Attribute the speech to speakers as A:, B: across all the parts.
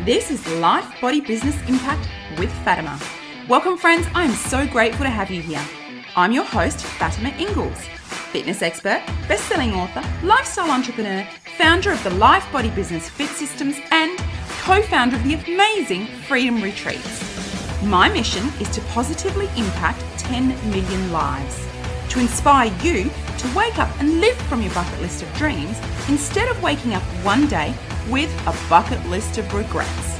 A: This is Life Body Business Impact with Fatima. Welcome friends, I am so grateful to have you here. I'm your host, Fatima Ingles, fitness expert, best-selling author, lifestyle entrepreneur, founder of the Life Body Business Fit Systems and co-founder of the amazing Freedom Retreats. My mission is to positively impact 10 million lives, to inspire you to wake up and live from your bucket list of dreams instead of waking up one day with a bucket list of regrets.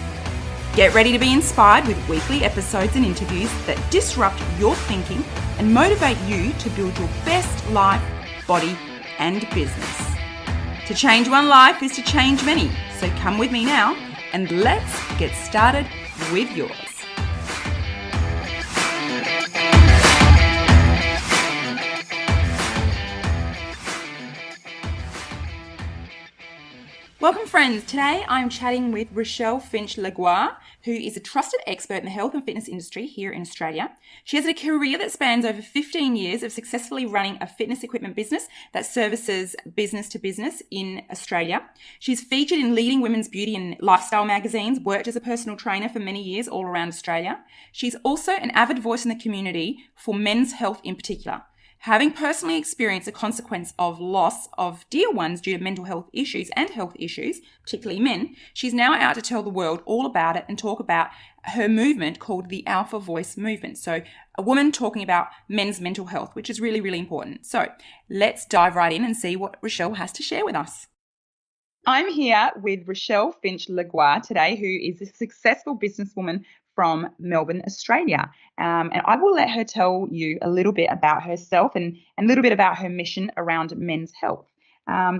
A: Get ready to be inspired with weekly episodes and interviews that disrupt your thinking and motivate you to build your best life, body, and business. To change one life is to change many, so come with me now and let's get started with yours. Welcome friends, today I'm chatting with Rochelle Finch Lagoa, who is a trusted expert in the health and fitness industry here in Australia. She has a career that spans over 15 years of successfully running a fitness equipment business that services business to business in Australia. She's featured in leading women's beauty and lifestyle magazines, worked as a personal trainer for many years all around Australia. She's also an avid voice in the community for men's health in particular. Having personally experienced the consequence of loss of dear ones due to mental health issues and health issues, particularly men, she's now out to tell the world all about it and talk about her movement called the Alpha Voice Movement. So a woman talking about men's mental health, which is really, really important. So let's dive right in and see what Rochelle has to share with us. I'm here with Rochelle Finch Lagoa today, who is a successful businesswoman from Melbourne, Australia. And I will let her tell you a little bit about herself and a little bit about her mission around men's health.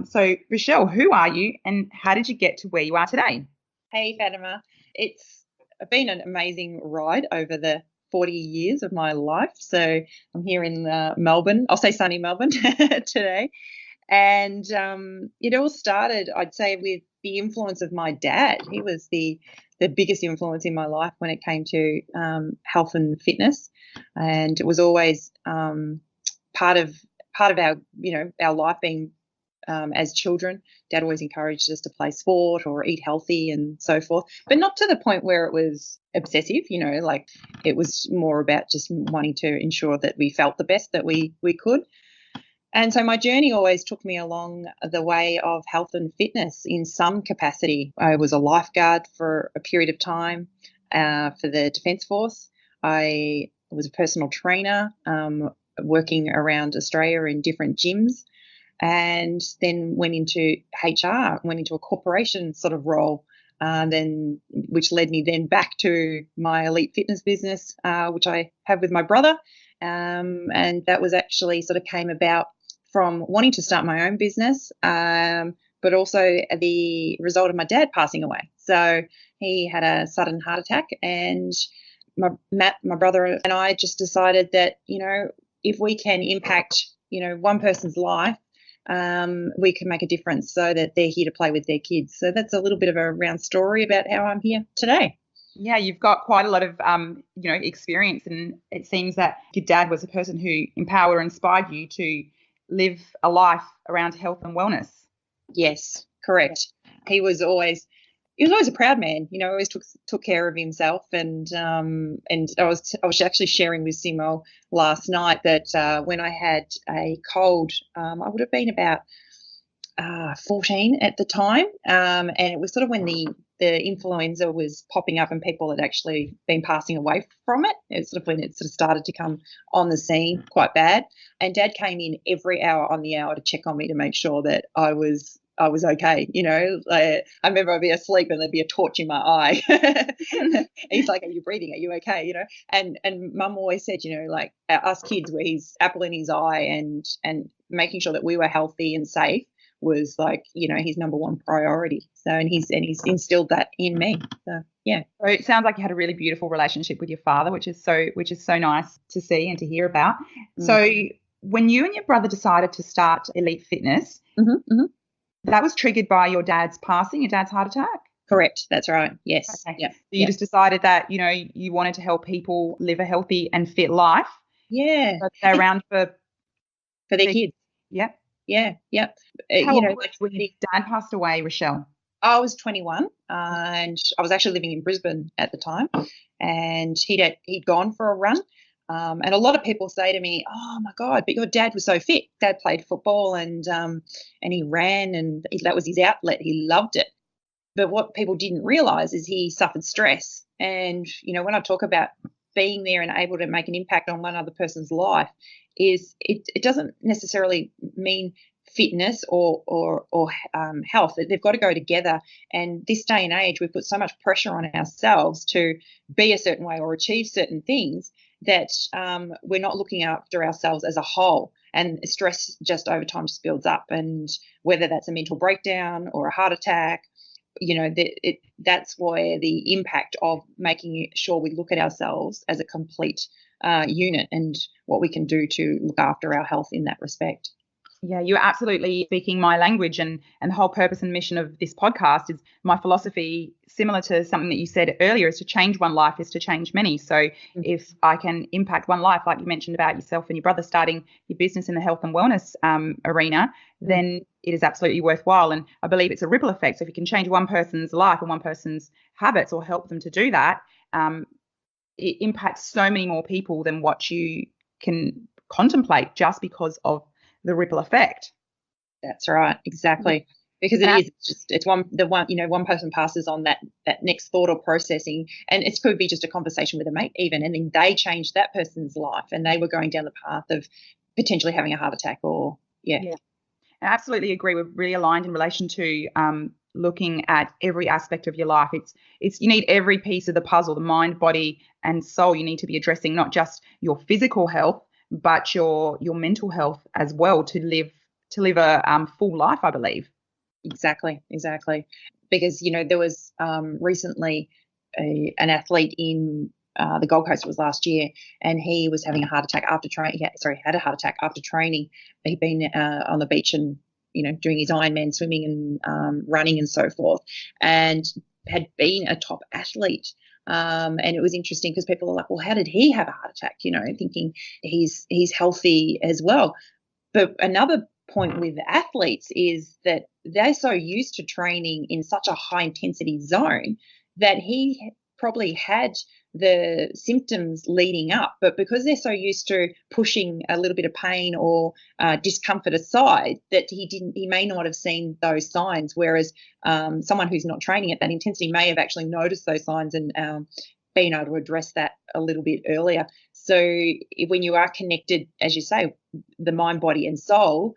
A: So Rochelle, who are you and how did you get to where you are today?
B: Hey, Fatima. It's been an amazing ride over the 40 years of my life. So I'm here in Melbourne. I'll say sunny Melbourne today. And it all started, I'd say, with the influence of my dad. He was the biggest influence in my life when it came to health and fitness, and it was always part of our life being as children. Dad always encouraged us to play sport or eat healthy and so forth, but not to the point where it was obsessive. Like it was more about just wanting to ensure that we felt the best that we could. And so my journey always took me along the way of health and fitness in some capacity. I was a lifeguard for a period of time for the Defence Force. I was a personal trainer working around Australia in different gyms, and then went into HR, went into a corporation sort of role, which led me then back to my elite fitness business, which I have with my brother. And that was actually sort of came about from wanting to start my own business, but also the result of my dad passing away. So he had a sudden heart attack, and my brother and I just decided that, if we can impact, one person's life, we can make a difference so that they're here to play with their kids. So that's a little bit of a round story about how I'm here today.
A: Yeah, you've got quite a lot of, experience, and it seems that your dad was a person who empowered or inspired you to live a life around health and wellness.
B: Yes, correct. He was always a proud man. Always took care of himself, and I was actually sharing with Simo last night that when I had a cold, I would have been about 14 at the time, and it was sort of when the influenza was popping up and people had actually been passing away from it. It's sort of when it sort of started to come on the scene quite bad. And Dad came in every hour on the hour to check on me to make sure that I was okay. I remember I'd be asleep and there'd be a torch in my eye. He's like, "Are you breathing? Are you okay?" And Mum always said, like us kids, where he's apple in his eye, and making sure that we were healthy and safe was like, his number one priority. So, and he's instilled that in me. So, yeah.
A: So it sounds like you had a really beautiful relationship with your father, which is so nice to see and to hear about. Mm-hmm. So when you and your brother decided to start Elite Fitness, that was triggered by your dad's passing, your dad's heart attack?
B: Correct. That's right. Yes.
A: Okay. Yep. So you just decided that, you wanted to help people live a healthy and fit life.
B: Yeah.
A: So they're around for
B: their kids.
A: Yep.
B: Yeah.
A: How old was when your dad passed away, Rochelle?
B: I was 21, and I was actually living in Brisbane at the time, and he'd gone for a run. And a lot of people say to me, "Oh my God, but your dad was so fit. Dad played football and he ran, and that was his outlet. He loved it." But what people didn't realize is he suffered stress. And, when I talk about being there and able to make an impact on one other person's life, is it doesn't necessarily mean fitness or health. They've got to go together. And this day and age, we put so much pressure on ourselves to be a certain way or achieve certain things that we're not looking after ourselves as a whole. And stress just over time just builds up. And whether that's a mental breakdown or a heart attack, that's where the impact of making sure we look at ourselves as a complete unit and what we can do to look after our health in that respect.
A: Yeah, you're absolutely speaking my language, and the whole purpose and mission of this podcast is my philosophy, similar to something that you said earlier, is to change one life is to change many. So if I can impact one life, like you mentioned about yourself and your brother starting your business in the health and wellness arena, then it is absolutely worthwhile. And I believe it's a ripple effect. So if you can change one person's life and one person's habits or help them to do that, it impacts so many more people than what you can contemplate just because of the ripple effect.
B: That's right, exactly. Because one person passes on that next thought or processing, and it could be just a conversation with a mate even, and then they changed that person's life and they were going down the path of potentially having a heart attack or
A: I absolutely agree. We're really aligned in relation to looking at every aspect of your life. It's you need every piece of the puzzle, the mind, body, and soul. You need to be addressing not just your physical health, but your mental health as well to live a full life, I believe.
B: Exactly. Because there was recently an athlete in the Gold Coast, it was last year, and he was having a heart attack after training. Had a heart attack after training. He'd been on the beach and doing his Ironman swimming and running and so forth, and had been a top athlete. And it was interesting because people are like, well, how did he have a heart attack? Thinking he's healthy as well. But another point with athletes is that they're so used to training in such a high intensity zone that he probably had the symptoms leading up, but because they're so used to pushing a little bit of pain or discomfort aside, that he may not have seen those signs, whereas someone who's not training at that intensity may have actually noticed those signs and been able to address that a little bit earlier. So when you are connected, as you say, the mind, body and soul,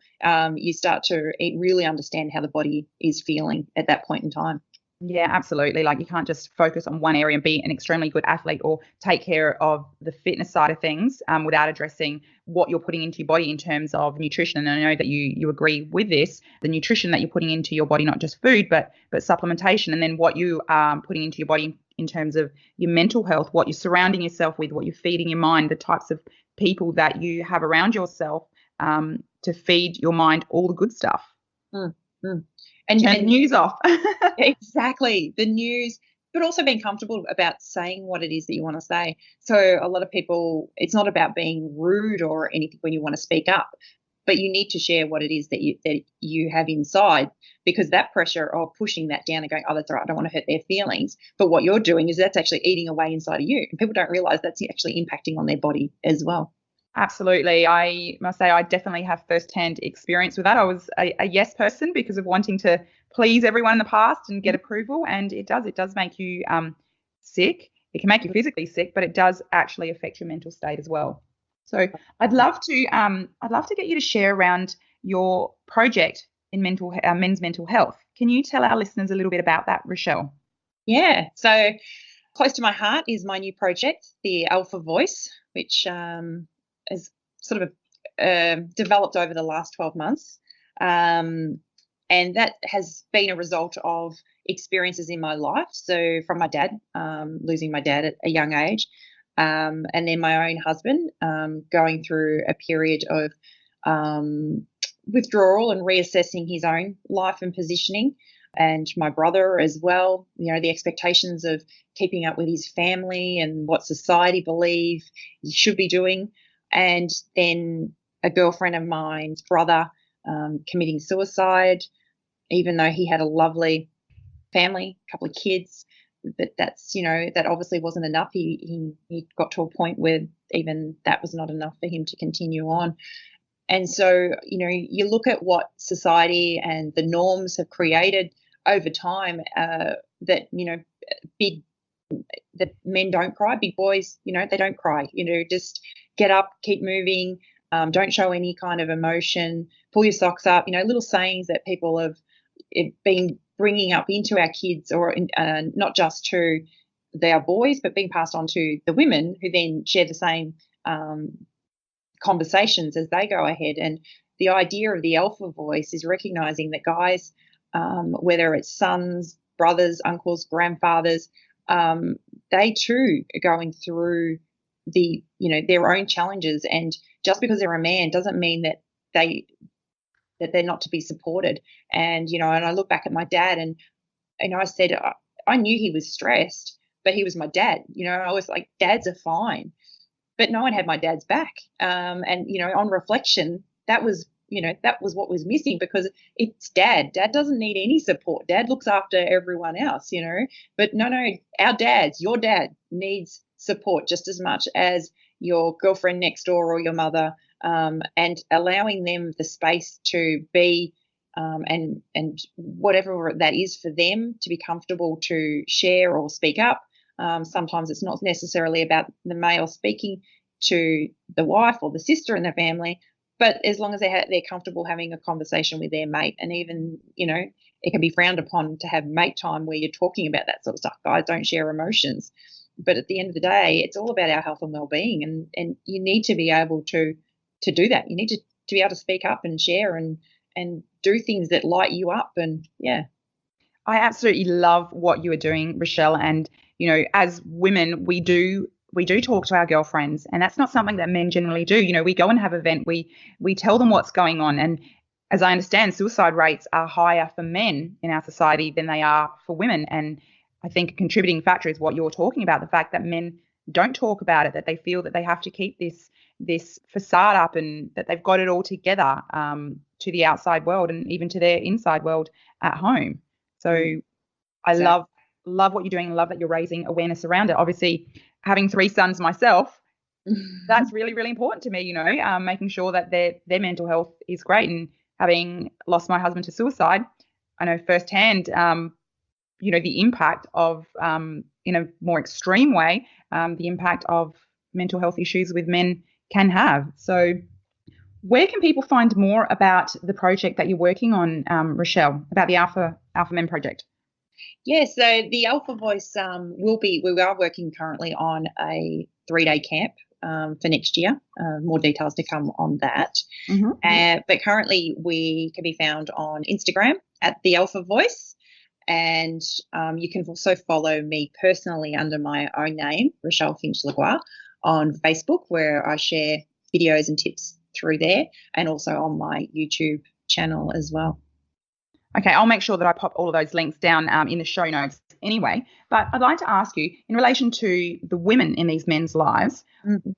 B: you start to really understand how the body is feeling at that point in time.
A: Yeah, absolutely. Like you can't just focus on one area and be an extremely good athlete or take care of the fitness side of things without addressing what you're putting into your body in terms of nutrition. And I know that you agree with this, the nutrition that you're putting into your body, not just food, but supplementation, and then what you are putting into your body in terms of your mental health, what you're surrounding yourself with, what you're feeding your mind, the types of people that you have around yourself to feed your mind all the good stuff. And turn the news off.
B: Exactly. The news, but also being comfortable about saying what it is that you want to say. So a lot of people, it's not about being rude or anything when you want to speak up, but you need to share what it is that you have inside, because that pressure of pushing that down and going, oh, that's all right, I don't want to hurt their feelings. But what you're doing is that's actually eating away inside of you. And people don't realize that's actually impacting on their body as well.
A: Absolutely. I must say I definitely have firsthand experience with that. I was a yes person because of wanting to please everyone in the past and get approval. And it does make you sick. It can make you physically sick, but it does actually affect your mental state as well. So I'd love to get you to share around your project in men's mental health. Can you tell our listeners a little bit about that, Rochelle?
B: Yeah. So close to my heart is my new project, the Alpha Voice, which has sort of developed over the last 12 months. And that has been a result of experiences in my life. So from my dad, losing my dad at a young age, and then my own husband going through a period of withdrawal and reassessing his own life and positioning, and my brother as well, the expectations of keeping up with his family and what society believe he should be doing. And then a girlfriend of mine's brother committing suicide, even though he had a lovely family, a couple of kids, but that's, that obviously wasn't enough. He got to a point where even that was not enough for him to continue on. And so, you look at what society and the norms have created over time, that, big that men don't cry, big boys, they don't cry. Just get up, keep moving, don't show any kind of emotion, pull your socks up. Little sayings that people have been bringing up into our kids, or not just to their boys, but being passed on to the women, who then share the same conversations as they go ahead. And the idea of the alpha voice is recognizing that guys, whether it's sons, brothers, uncles, grandfathers, they too are going through their own challenges. And just because they're a man doesn't mean that they're not to be supported. And and I look back at my dad, and I said, I knew he was stressed, but he was my dad. I was like, dads are fine, but no one had my dad's back. And on reflection, that was what was missing, because it's dad. Dad doesn't need any support. Dad looks after everyone else, But no, your dad needs support just as much as your girlfriend next door or your mother, and allowing them the space to be, and whatever that is for them, to be comfortable to share or speak up. Sometimes it's not necessarily about the male speaking to the wife or the sister in the family, but as long as they're comfortable having a conversation with their mate. And even, it can be frowned upon to have mate time where you're talking about that sort of stuff. Guys don't share emotions. But at the end of the day, it's all about our health and well-being. And you need to be able to do that. You need to be able to speak up and share and do things that light you up. And yeah.
A: I absolutely love what you are doing, Rochelle. And, as women, we do talk to our girlfriends, and that's not something that men generally do. We go and have an event, we tell them what's going on. And as I understand, suicide rates are higher for men in our society than they are for women. And I think a contributing factor is what you're talking about, the fact that men don't talk about it, that they feel that they have to keep this facade up, and that they've got it all together, to the outside world and even to their inside world at home. So I love what you're doing. Love that you're raising awareness around it. Obviously, having 3 sons myself, that's really, really important to me, making sure that their mental health is great. And having lost my husband to suicide, I know firsthand, the impact of, in a more extreme way, the impact of mental health issues with men can have. So where can people find more about the project that you're working on, Rochelle, about the Alpha Men Project?
B: Yeah, so the Alpha Voice, we are working currently on a 3-day camp for next year. More details to come on that.
A: Mm-hmm.
B: But currently we can be found on Instagram at the Alpha Voice. And you can also follow me personally under my own name, Rochelle Finch Lagoa, on Facebook, where I share videos and tips through there, and also on my YouTube channel as well.
A: Okay, I'll make sure that I pop all of those links down in the show notes anyway. But I'd like to ask you, in relation to the women in these men's lives,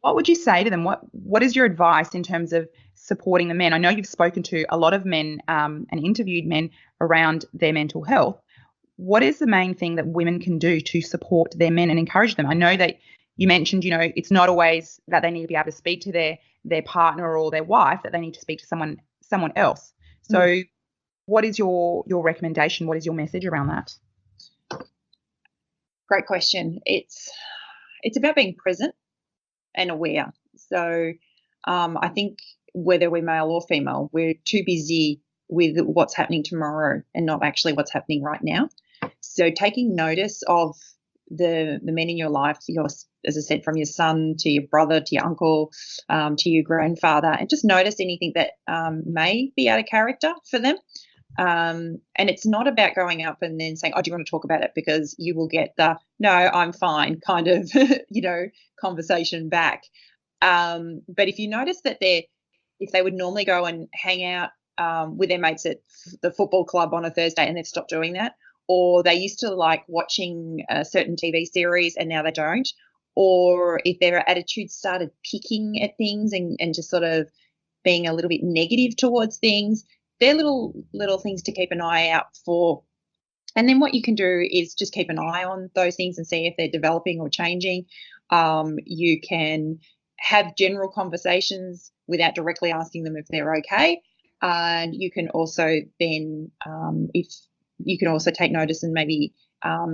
A: what would you say to them? What is your advice in terms of supporting the men? I know you've spoken to a lot of men and interviewed men around their mental health. What is the main thing that women can do to support their men and encourage them? I know that you mentioned, it's not always that they need to be able to speak to their partner or their wife, that they need to speak to someone else. So what is your recommendation? What is your message around that?
B: Great question. It's about being present and aware. So I think whether we're male or female, we're too busy with what's happening tomorrow and not actually what's happening right now. So taking notice of the men in your life, as I said, from your son to your brother to your uncle, to your grandfather, and just notice anything that may be out of character for them. And it's not about going up and then saying, oh, do you want to talk about it? Because you will get the, no, I'm fine kind of, conversation back. But if you notice that if they would normally go and hang out with their mates at the football club on a Thursday and they've stopped doing that, or they used to like watching a certain TV series and now they don't, or if their attitude started picking at things and just sort of being a little bit negative towards things, they're little things to keep an eye out for. And then what you can do is just keep an eye on those things and see if they're developing or changing. You can have general conversations without directly asking them if they're okay. And you can also then, if you can also take notice and maybe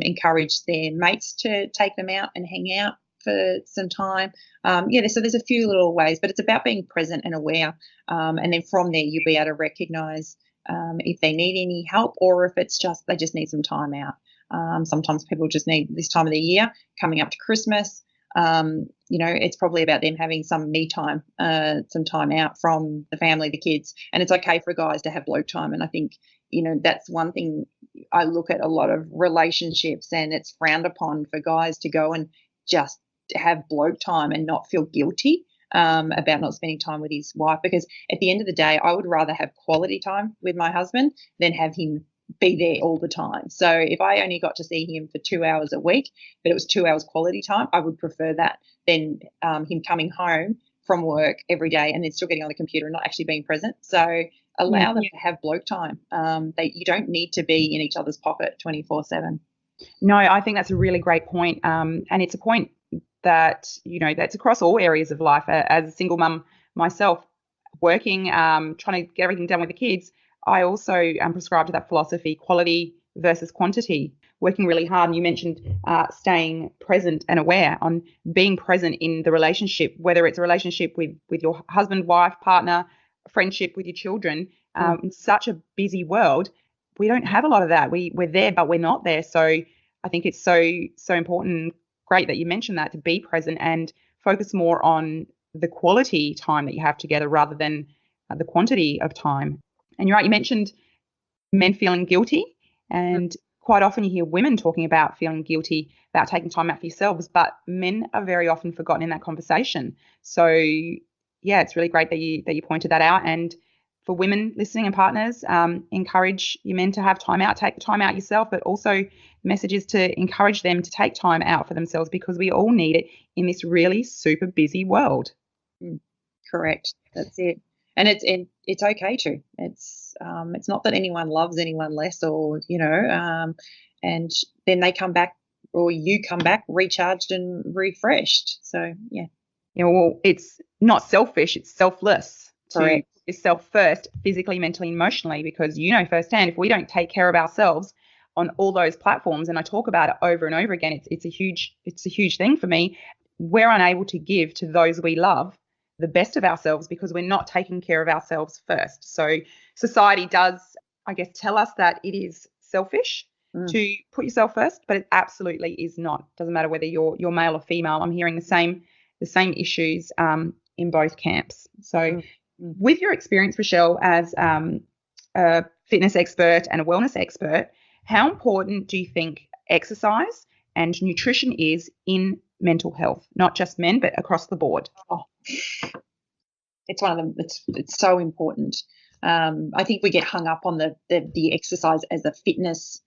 B: encourage their mates to take them out and hang out for some time. So there's a few little ways, but it's about being present and aware. And then from there, you'll be able to recognise if they need any help or if it's just they just need some time out. Sometimes people just need this time of the year coming up to Christmas. It's probably about them having some me time, some time out from the family, the kids. And it's okay for guys to have bloke time. And I think, that's one thing I look at a lot of relationships, and it's frowned upon for guys to go and just have bloke time and not feel guilty about not spending time with his wife, because at the end of the day, I would rather have quality time with my husband than have him be there all the time. So if I only got to see him for 2 hours a week, but it was 2 hours quality time, I would prefer that than him coming home from work every day and then still getting on the computer and not actually being present. So allow them to have bloke time. You don't need to be in each other's pocket 24/7.
C: No, I think that's a really great point. And it's a point that, that's across all areas of life. As a single mum myself, working, trying to get everything done with the kids, I also prescribe to that philosophy, quality versus quantity, working really hard. And you mentioned staying present and aware on being present in the relationship, whether it's a relationship with your husband, wife, partner, friendship with your children. In such a busy world, we don't have a lot of that. We're there, but we're not there. So I think it's so important. Great that you mentioned that, to be present and focus more on the quality time that you have together rather than the quantity of time. And you're right, you mentioned men feeling guilty, and quite often you hear women talking about feeling guilty about taking time out for yourselves, but men are very often forgotten in that conversation. So yeah, it's really great that you pointed that out. And for women listening and partners, encourage your men to have time out, take the time out yourself, but also messages to encourage them to take time out for themselves, because we all need it in this really super busy world.
B: Correct. That's it. And it's okay to. It's not that anyone loves anyone less, or and then they come back, or you come back recharged and refreshed. So yeah.
C: Well, it's not selfish; it's selfless.
B: Correct.
C: To put yourself first, physically, mentally, emotionally, because firsthand, if we don't take care of ourselves on all those platforms, and I talk about it over and over again, it's a huge thing for me. We're unable to give to those we love the best of ourselves because we're not taking care of ourselves first. So society does, I guess, tell us that it is selfish to put yourself first, but it absolutely is not. Doesn't matter whether you're male or female. I'm hearing the same issues in both camps. So with your experience, Rochelle, as a fitness expert and a wellness expert, how important do you think exercise and nutrition is in mental health, not just men, but across the board?
B: Oh, it's one of them. It's so important. I think we get hung up on the exercise as a fitness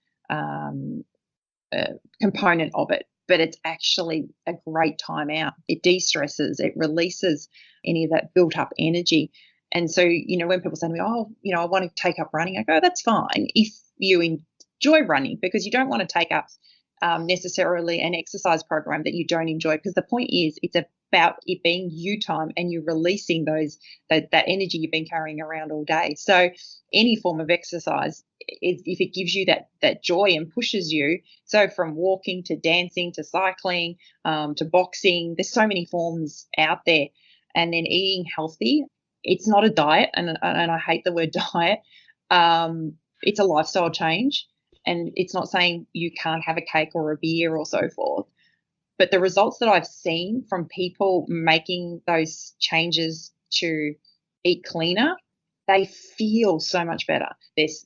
B: component of it, but it's actually a great time out. It de-stresses, it releases any of that built up energy. And so, when people say to me, I want to take up running, I go, that's fine if you enjoy running, because you don't want to take up necessarily an exercise program that you don't enjoy, because the point is it's about it being you time and you releasing that energy you've been carrying around all day. So any form of exercise, if it gives you that joy and pushes you, so from walking to dancing to cycling to boxing, there's so many forms out there. And then eating healthy, it's not a diet, and I hate the word diet. It's a lifestyle change. And it's not saying you can't have a cake or a beer or so forth. But the results that I've seen from people making those changes to eat cleaner, they feel so much better.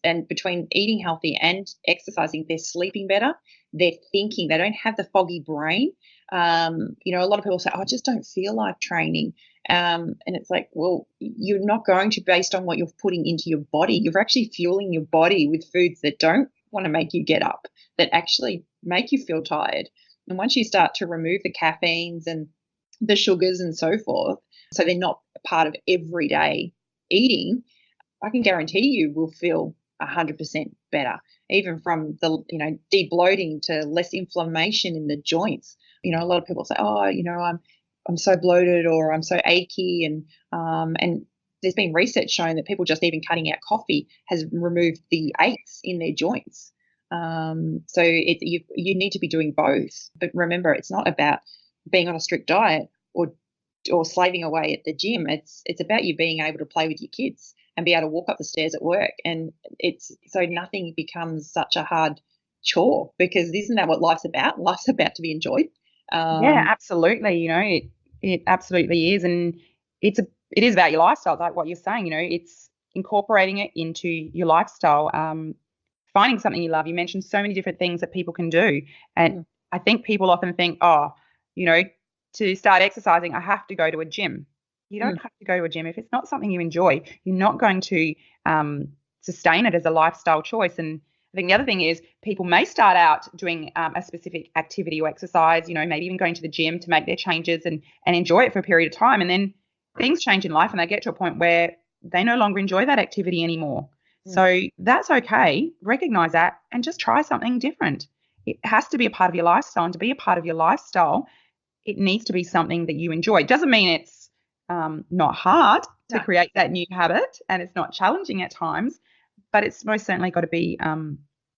B: And between eating healthy and exercising, they're sleeping better. They're thinking. They don't have the foggy brain. A lot of people say, I just don't feel like training. And it's like, well, you're not going to based on what you're putting into your body. You're actually fueling your body with foods that don't want to make you get up, that actually make you feel tired. And once you start to remove the caffeines and the sugars and so forth, so they're not a part of everyday eating, I can guarantee you will feel 100% better. even from the, debloating to less inflammation in the joints. A lot of people say, oh, I'm so bloated or I'm so achy, and there's been research showing that people just even cutting out coffee has removed the aches in their joints. So you need to be doing both. But remember, it's not about being on a strict diet or slaving away at the gym. It's about you being able to play with your kids and be able to walk up the stairs at work. And it's so nothing becomes such a hard chore, because isn't that what life's about? Life's about to be enjoyed.
C: Yeah, absolutely. It absolutely is, and it is about your lifestyle, like what you're saying. It's incorporating it into your lifestyle. Finding something you love. You mentioned so many different things that people can do, and I think people often think, oh, to start exercising, I have to go to a gym. You don't have to go to a gym if it's not something you enjoy. You're not going to sustain it as a lifestyle choice. And I think the other thing is people may start out doing a specific activity or exercise, maybe even going to the gym to make their changes and enjoy it for a period of time. And then things change in life and they get to a point where they no longer enjoy that activity anymore. So that's okay. Recognize that and just try something different. It has to be a part of your lifestyle. And to be a part of your lifestyle, it needs to be something that you enjoy. It doesn't mean it's not hard to create that new habit, and it's not challenging at times, but it's most certainly got to be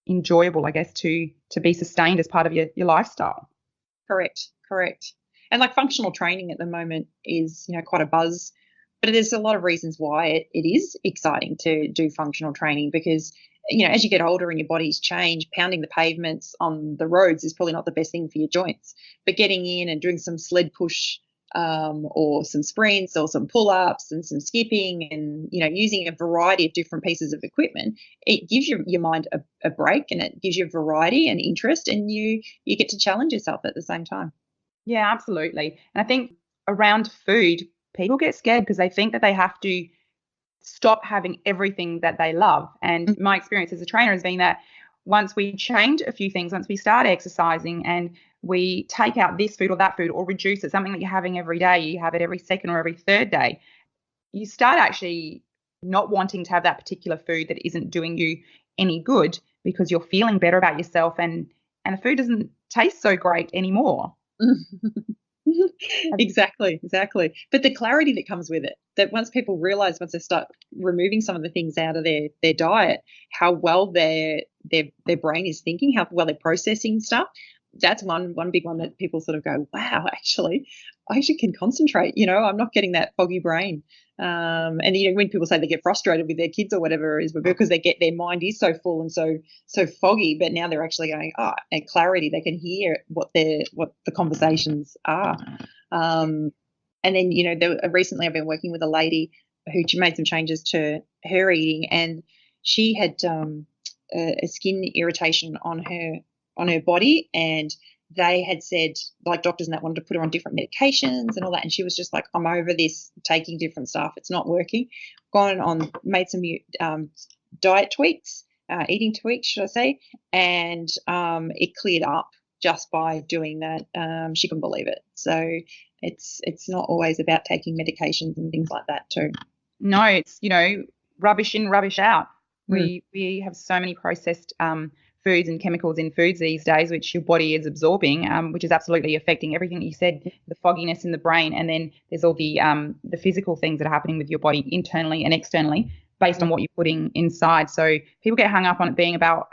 C: enjoyable, I guess, to be sustained as part of your lifestyle.
B: Correct. And like functional training at the moment is, quite a buzz, but there's a lot of reasons why it is exciting to do functional training, because, as you get older and your bodies change, pounding the pavements on the roads is probably not the best thing for your joints, but getting in and doing some sled push or some sprints or some pull-ups and some skipping and, using a variety of different pieces of equipment, it gives your mind a break, and it gives you variety and interest, and you get to challenge yourself at the same time.
C: Yeah, absolutely. And I think around food, people get scared because they think that they have to stop having everything that they love. And my experience as a trainer has been that once we change a few things, once we start exercising and we take out this food or that food or reduce it, something that you're having every day, you have it every second or every third day, you start actually not wanting to have that particular food that isn't doing you any good, because you're feeling better about yourself and the food doesn't taste so great anymore.
B: Exactly. But the clarity that comes with it, that once people realize, once they start removing some of the things out of their diet, how well their brain is thinking, how well they're processing stuff, that's one big one that people sort of go, wow, I actually can concentrate. I'm not getting that foggy brain. And when people say they get frustrated with their kids or whatever, is because their mind is so full and so foggy, but now they're actually going, and clarity, they can hear what the conversations are. And then recently I've been working with a lady who made some changes to her eating, and she had a skin irritation on her body, and they had said, like, doctors and that wanted to put her on different medications and all that, and she was just like, I'm over this, taking different stuff, it's not working. Made some diet tweaks, eating tweaks, should I say, and it cleared up just by doing that. She couldn't believe it. So it's not always about taking medications and things like that too.
C: No, it's rubbish in, rubbish out. We have so many processed foods and chemicals in foods these days, which your body is absorbing, which is absolutely affecting everything that you said, the fogginess in the brain, and then there's all the physical things that are happening with your body internally and externally based on what you're putting inside. So people get hung up on it being about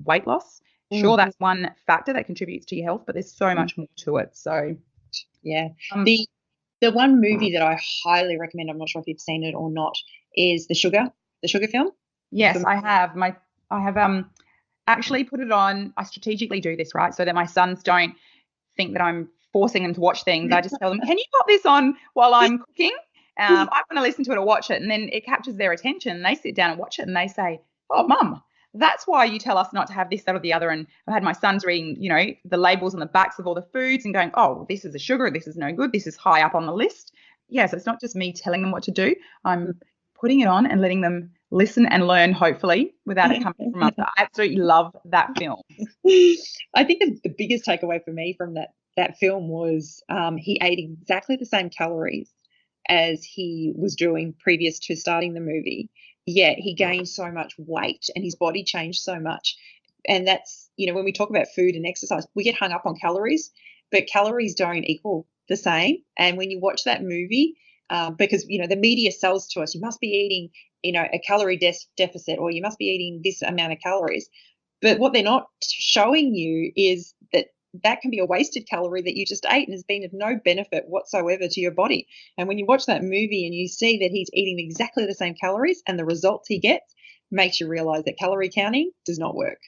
C: weight loss. Sure, that's one factor that contributes to your health, but there's so much more to it. So
B: yeah, the one movie that I highly recommend, I'm not sure if you've seen it or not, is the sugar film.
C: Yes, I have. I have actually put it on. I strategically do this, right, so that my sons don't think that I'm forcing them to watch things. I just tell them, can you put this on while I'm cooking? I want to listen to it or watch it, and then it captures their attention. They sit down and watch it and they say, oh, Mum, that's why you tell us not to have this, that, or the other. And I had my sons reading, the labels on the backs of all the foods and going, oh, this is a sugar, this is no good, this is high up on the list. Yeah, so it's not just me telling them what to do. I'm putting it on and letting them listen and learn, hopefully, without it coming from us. I absolutely love that film.
B: I think the biggest takeaway for me from that film was he ate exactly the same calories as he was doing previous to starting the movie, yet he gained so much weight and his body changed so much. And that's, when we talk about food and exercise, we get hung up on calories, but calories don't equal the same. And when you watch that movie, because, the media sells to us, you must be eating, a calorie deficit, or you must be eating this amount of calories. But what they're not showing you is that can be a wasted calorie that you just ate and has been of no benefit whatsoever to your body. And when you watch that movie and you see that he's eating exactly the same calories and the results he gets, makes you realize that calorie counting does not work.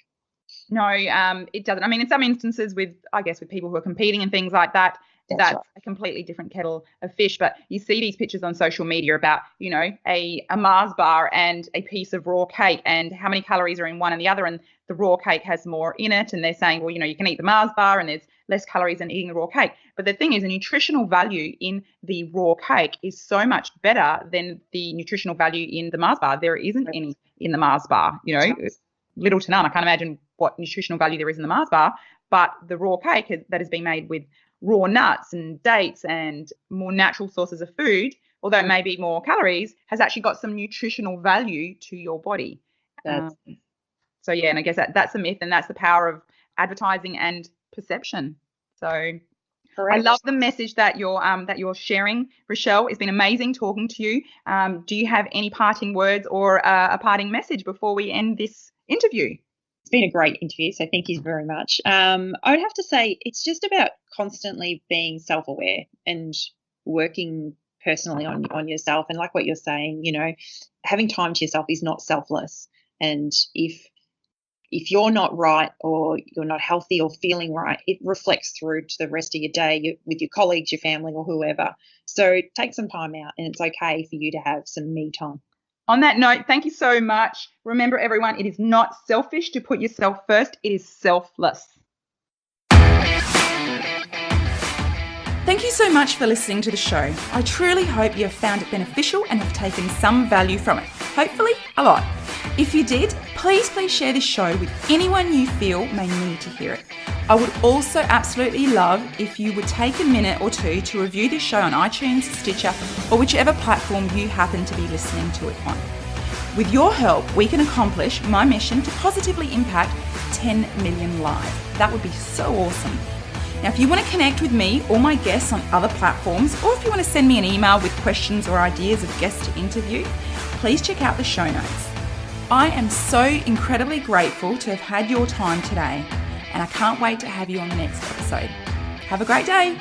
C: No, it doesn't. I mean, in some instances with people who are competing and things like that, that's
B: right.
C: a completely different kettle of fish. But you see these pictures on social media about, a Mars bar and a piece of raw cake and how many calories are in one and the other. And the raw cake has more in it. And they're saying, well, you can eat the Mars bar and there's less calories than eating the raw cake. But the thing is, the nutritional value in the raw cake is so much better than the nutritional value in the Mars bar. There isn't any in the Mars bar, little to none. I can't imagine what nutritional value there is in the Mars bar, but the raw cake that has been made with raw nuts and dates and more natural sources of food, although it may be more calories, has actually got some nutritional value to your body. So yeah, and I guess that's a myth, and that's the power of advertising and perception. So correct. I love the message that you're sharing, Rochelle. It's been amazing talking to you. Do you have any parting words or a parting message before we end this interview?
B: It's been a great interview, so thank you very much. I would have to say it's just about constantly being self-aware and working personally on yourself. And like what you're saying, having time to yourself is not selfless. And if you're not right or you're not healthy or feeling right, it reflects through to the rest of your day with your colleagues, your family, or whoever. So take some time out, and it's okay for you to have some me time.
C: On that note, thank you so much. Remember, everyone, it is not selfish to put yourself first. It is selfless.
A: Thank you so much for listening to the show. I truly hope you have found it beneficial and have taken some value from it. Hopefully, a lot. If you did, please share this show with anyone you feel may need to hear it. I would also absolutely love if you would take a minute or two to review this show on iTunes, Stitcher, or whichever platform you happen to be listening to it on. With your help, we can accomplish my mission to positively impact 10 million lives. That would be so awesome. Now, if you want to connect with me or my guests on other platforms, or if you want to send me an email with questions or ideas of guests to interview, please check out the show notes. I am so incredibly grateful to have had your time today, and I can't wait to have you on the next episode. Have a great day.